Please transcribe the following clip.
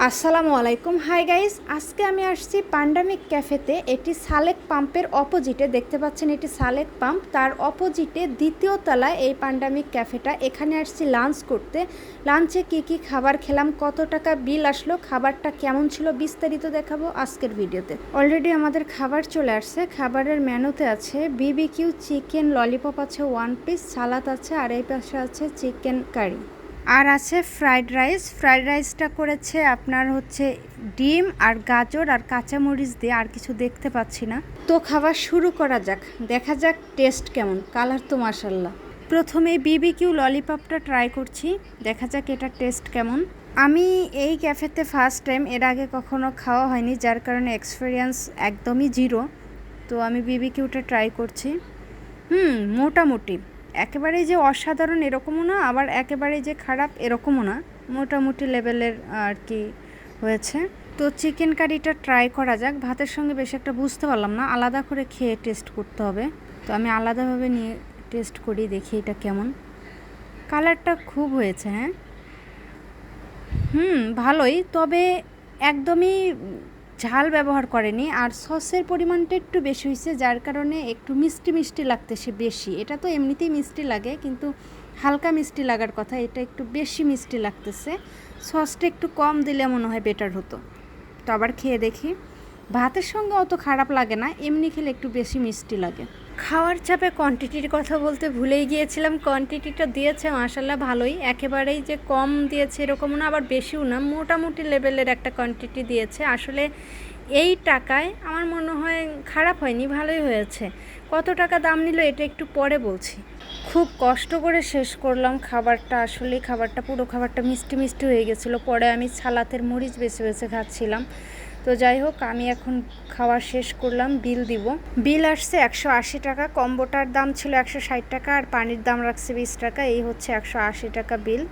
আসসালামু আলাইকুম। Hi guys, আজকে আমি আসছি পান্ডামিক ক্যাফেতে। এটি সালেক পাম্পের অপোজিটে, দেখতে পাচ্ছেন এটি সালেক পাম্প, তার অপোজিটে দ্বিতীয় তলায় এই পান্ডামিক ক্যাফেটা। এখানে আসছি লাঞ্চ করতে। লাঞ্চে কি খাবার খেলাম, কত টাকা বিল আসলো, খাবারটা কেমন ছিল বিস্তারিত দেখাবো আজকের ভিডিওতে। অলরেডি আমাদের খাবার চলে আসছে। খাবারের মেনুতে আছে বিবিকিউ চিকেন ললিপপ আছে 1 পিস, সালাদ আছে, আর এই পাশে আছে চিকেন কারি, আর আছে ফ্রাইড রাইস। ফ্রাইড রাইসটা করেছে আপনার হচ্ছে ডিম আর গাজর আর কাঁচামরিচ দিয়ে, আর কিছু দেখতে পাচ্ছি না। তো খাবার শুরু করা যাক, দেখা যাক টেস্ট কেমন। কালার তো মাশাল্লাহ। প্রথমে বিবিকিউ ললিপপটা ট্রাই করছি, দেখা যাক এটা টেস্ট কেমন। আমি এই ক্যাফেতে ফার্স্ট টাইম, এর আগে কখনো খাওয়া হয়নি, যার কারণে এক্সপিরিয়েন্স একদমই জিরো। তো আমি বিবিকিউটা ট্রাই করছি। মোটামুটি একেবারেই যে অসাধারণ এরকমও না, আবার একেবারেই যে খারাপ এরকমও না, মোটামুটি লেভেলের আর কি হয়েছে। তো চিকেন কারিটা ট্রাই করা যাক। ভাতের সঙ্গে বেশ একটা বুঝতে পারলাম না, আলাদা করে খেয়ে টেস্ট করতে হবে। তো আমি আলাদাভাবে নিয়ে টেস্ট করি, দেখি এটা কেমন। কালারটা খুব হয়েছে, হ্যাঁ ভালোই, তবে একদমই ঝাল ব্যবহার করেনি, আর সসের পরিমাণটা একটু বেশি হয়েছে, যার কারণে একটু মিষ্টি মিষ্টি লাগতেছে বেশি। এটা তো এমনিতেই মিষ্টি লাগে, কিন্তু হালকা মিষ্টি লাগার কথা, এটা একটু বেশি মিষ্টি লাগতেছে। সসটা একটু কম দিলে মনে হয় বেটার হতো। তো আবার খেয়ে দেখি। ভাতের সঙ্গে অত খারাপ লাগে না, এমনি খেলে একটু বেশি মিষ্টি লাগে। খাওয়ার চাপে কোয়ান্টিটির কথা বলতে ভুলেই গিয়েছিলাম। কোয়ান্টিটিটা দিয়েছে মাশাল্লাহ ভালোই, একেবারেই যে কম দিয়েছে এরকমও না, আবার বেশিও না, মোটামুটি লেভেলের একটা কোয়ান্টিটি দিয়েছে। আসলে এই টাকায় আমার মনে হয় খারাপ হয়নি, ভালোই হয়েছে। কত টাকা দাম নিল এটা একটু পরে বলছি। খুব কষ্ট করে শেষ করলাম খাবারটা। আসলে খাবারটা, পুরো খাবারটা মিষ্টি মিষ্টি হয়ে গেছিলো। পরে আমি সালাতের মরিচ বেছে বেছে খাচ্ছিলাম। তো যাই হোক, আমি এখন খাওয়া শেষ করলাম, বিল দিব। বিল আসছে 180 টাকা। কম্বোটার দাম ছিল 160 টাকা, আর পানির দাম রাখছে 20 টাকা। এই হচ্ছে 180 টাকা বিল।